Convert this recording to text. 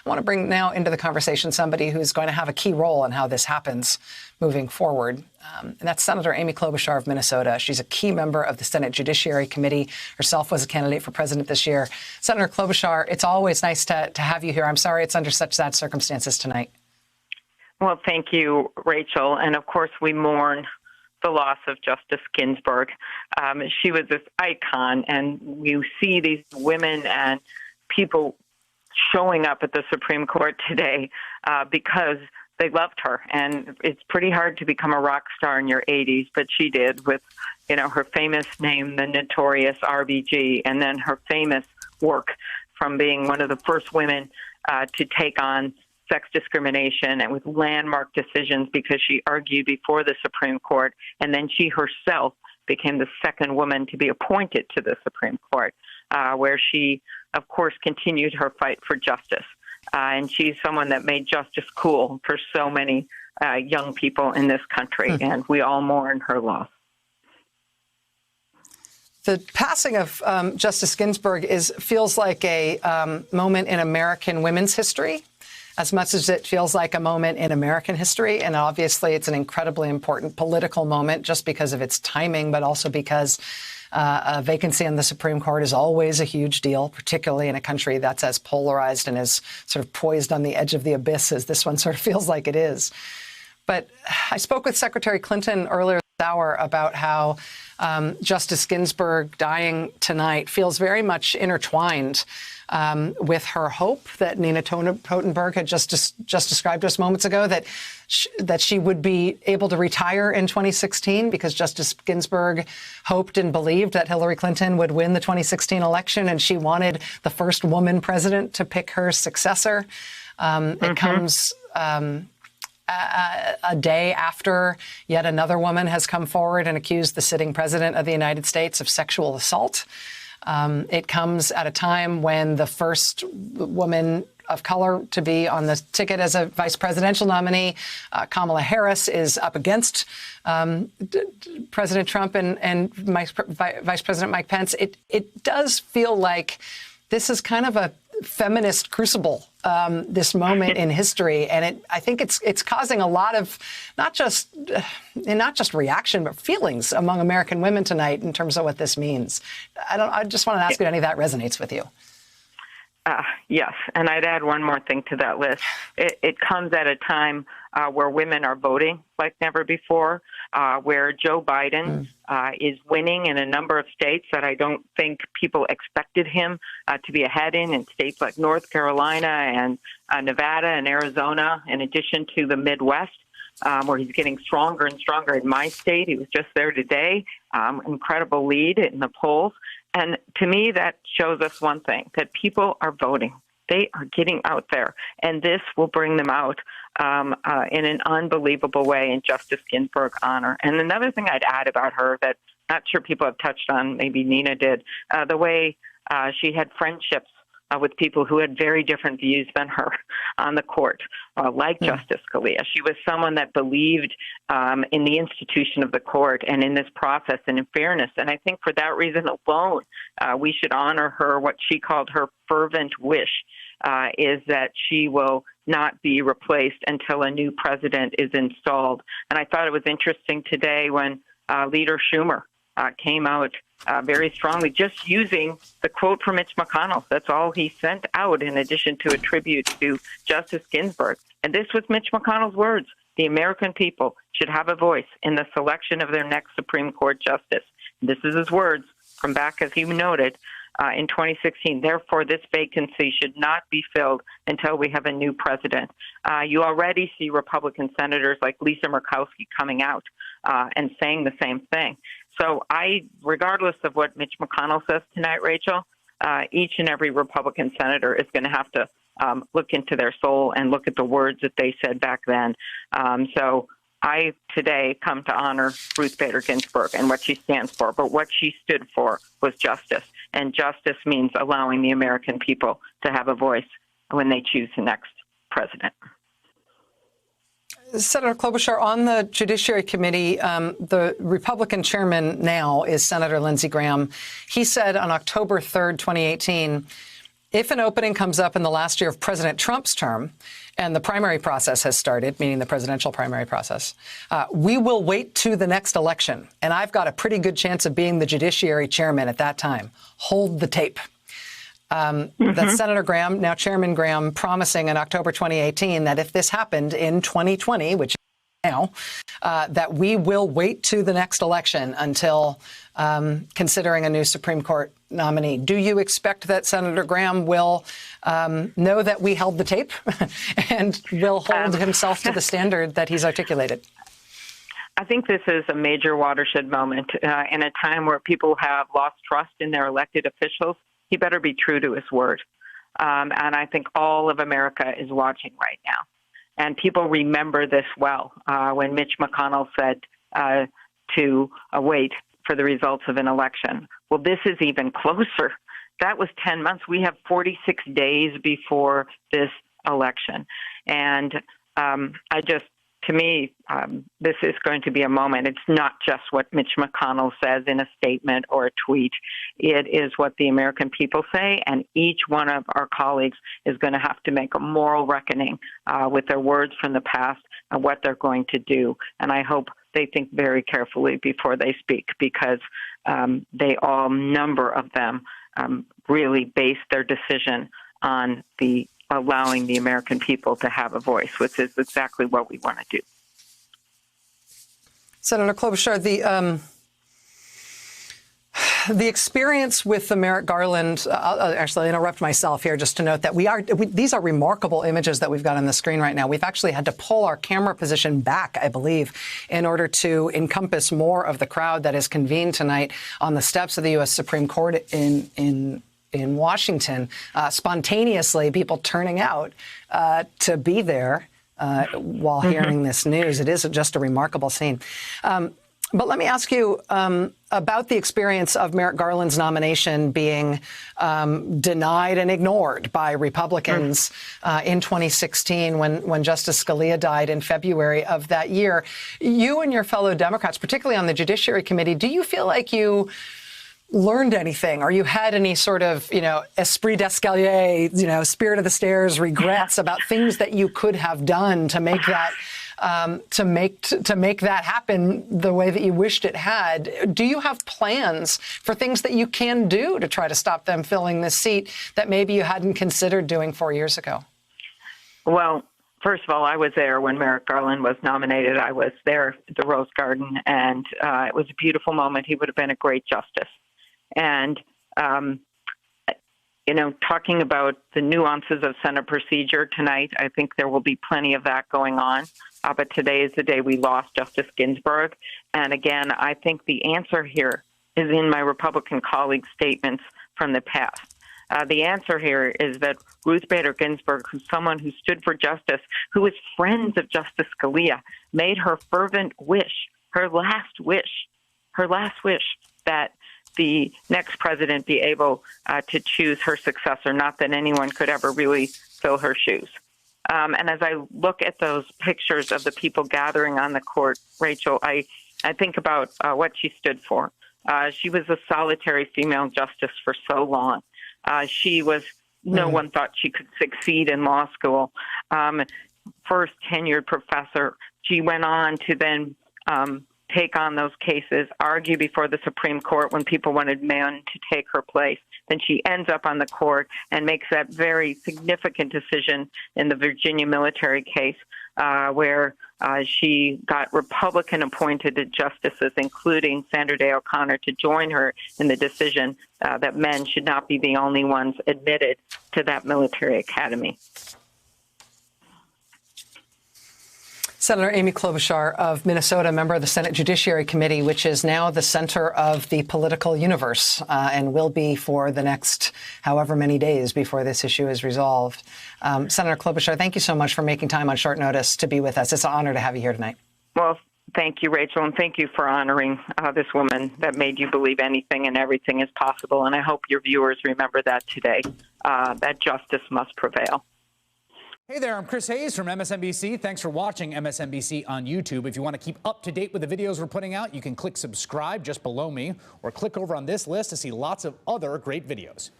I want to bring now into the conversation somebody who's going to have a key role in how this happens moving forward. And that's Senator Amy Klobuchar of Minnesota. She's a key member of the Senate Judiciary Committee. Herself was a candidate for president this year. Senator Klobuchar, it's always nice to have you here. I'm sorry it's under such sad circumstances tonight. Well, thank you, Rachel. And of course, we mourn the loss of Justice Ginsburg. She was this icon, and you see these women and people showing up at the Supreme Court today because they loved her. And it's pretty hard to become a rock star in your 80s, but she did with, her famous name, the notorious RBG, and then her famous work from being one of the first women to take on sex discrimination and with landmark decisions because she argued before the Supreme Court, and then she herself became the second woman to be appointed to the Supreme Court, where she, of course, continued her fight for justice. And she's someone that made justice cool for so many young people in this country, and we all mourn her loss. The passing of Justice Ginsburg feels like a moment in American women's history, as much as it feels like a moment in American history. And obviously, it's an incredibly important political moment just because of its timing, but also because a vacancy on the Supreme Court is always a huge deal, particularly in a country that's as polarized and as sort of poised on the edge of the abyss as this one sort of feels like it is. But I spoke with Secretary Clinton earlier this hour about how Justice Ginsburg dying tonight feels very much intertwined with her hope that Nina Totenberg had just described us moments ago, that she would be able to retire in 2016 because Justice Ginsburg hoped and believed that Hillary Clinton would win the 2016 election, and she wanted the first woman president to pick her successor. It comes a day after yet another woman has come forward and accused the sitting president of the United States of sexual assault. It comes at a time when the first woman of color to be on the ticket as a vice presidential nominee, Kamala Harris, is up against President Trump and Vice President Mike Pence. It does feel like this is kind of a feminist crucible, this moment in history, and I think it's causing a lot of not just reaction but feelings among American women tonight in terms of what this means. I just want to ask you if any of that resonates with you. Yes, and I'd add one more thing to that list. It comes at a time where women are voting like never before, where Joe Biden is winning in a number of states that I don't think people expected him to be ahead in states like North Carolina and Nevada and Arizona, in addition to the Midwest, where he's getting stronger and stronger. In my state, he was just there today, incredible lead in the polls. And to me, that shows us one thing, that people are voting. They are getting out there, and this will bring them out in an unbelievable way in Justice Ginsburg's honor. And another thing I'd add about her that not sure people have touched on, maybe Nina did, the way she had friendships with people who had very different views than her on the court, like Justice Scalia. She was someone that believed in the institution of the court and in this process and in fairness. And I think for that reason alone, we should honor her. What she called her fervent wish is that she will not be replaced until a new president is installed. And I thought it was interesting today when Leader Schumer came out very strongly, just using the quote from Mitch McConnell. That's all he sent out, in addition to a tribute to Justice Ginsburg. And this was Mitch McConnell's words. The American people should have a voice in the selection of their next Supreme Court justice. And this is his words from back, as he noted, in 2016. Therefore, this vacancy should not be filled until we have a new president. You already see Republican senators like Lisa Murkowski coming out and saying the same thing. So regardless of what Mitch McConnell says tonight, Rachel, each and every Republican senator is going to have to look into their soul and look at the words that they said back then. So I today come to honor Ruth Bader Ginsburg and what she stands for. But what she stood for was justice. And justice means allowing the American people to have a voice when they choose the next president. Senator Klobuchar, on the Judiciary Committee, the Republican chairman now is Senator Lindsey Graham. He said on October 3rd, 2018, if an opening comes up in the last year of President Trump's term and the primary process has started, meaning the presidential primary process, we will wait to the next election. And I've got a pretty good chance of being the Judiciary Chairman at that time. Hold the tape. That's Senator Graham, now Chairman Graham, promising in October 2018 that if this happened in 2020, which now, that we will wait to the next election until considering a new Supreme Court nominee. Do you expect that Senator Graham will know that we held the tape and will hold himself to the standard that he's articulated? I think this is a major watershed moment in a time where people have lost trust in their elected officials. He better be true to his word. And I think all of America is watching right now. And people remember this well when Mitch McConnell said to wait for the results of an election. Well, this is even closer. That was 10 months. We have 46 days before this election. And to me, this is going to be a moment. It's not just what Mitch McConnell says in a statement or a tweet. It is what the American people say, and each one of our colleagues is going to have to make a moral reckoning with their words from the past and what they're going to do. And I hope they think very carefully before they speak, because they all, number of them, really base their decision on the allowing the American people to have a voice, which is exactly what we want to do. Senator Klobuchar, the experience with the Merrick Garland, I'll actually interrupt myself here just to note that these are remarkable images that we've got on the screen right now. We've actually had to pull our camera position back, I believe, in order to encompass more of the crowd that is convened tonight on the steps of the U.S. Supreme Court in Washington, spontaneously people turning out to be there while hearing this news. It is just a remarkable scene. But let me ask you about the experience of Merrick Garland's nomination being denied and ignored by Republicans in 2016 when Justice Scalia died in February of that year. You and your fellow Democrats, particularly on the Judiciary Committee, do you feel like you learned anything, or you had any sort of, esprit d'escalier, spirit of the stairs regrets about things that you could have done to make that to make that happen the way that you wished it had? Do you have plans for things that you can do to try to stop them filling this seat that maybe you hadn't considered doing 4 years ago? Well, first of all, I was there when Merrick Garland was nominated. I was there at the Rose Garden, and it was a beautiful moment. He would have been a great justice. And, talking about the nuances of Senate procedure tonight, I think there will be plenty of that going on. But today is the day we lost Justice Ginsburg. And again, I think the answer here is in my Republican colleagues' statements from the past. The answer here is that Ruth Bader Ginsburg, who's someone who stood for justice, who was friends of Justice Scalia, made her fervent wish, her last wish, that the next president be able to choose her successor, not that anyone could ever really fill her shoes. And as I look at those pictures of the people gathering on the court, Rachel, I think about what she stood for. She was a solitary female justice for so long. No one thought she could succeed in law school. First tenured professor. She went on to then take on those cases, argue before the Supreme Court when people wanted men to take her place. Then she ends up on the court and makes that very significant decision in the Virginia military case, where she got Republican-appointed justices, including Sandra Day O'Connor, to join her in the decision that men should not be the only ones admitted to that military academy. Senator Amy Klobuchar of Minnesota, member of the Senate Judiciary Committee, which is now the center of the political universe and will be for the next however many days before this issue is resolved. Senator Klobuchar, thank you so much for making time on short notice to be with us. It's an honor to have you here tonight. Well, thank you, Rachel, and thank you for honoring this woman that made you believe anything and everything is possible. And I hope your viewers remember that today, that justice must prevail. Hey there, I'm Chris Hayes from MSNBC. Thanks for watching MSNBC on YouTube. If you want to keep up to date with the videos we're putting out, you can click subscribe just below me or click over on this list to see lots of other great videos.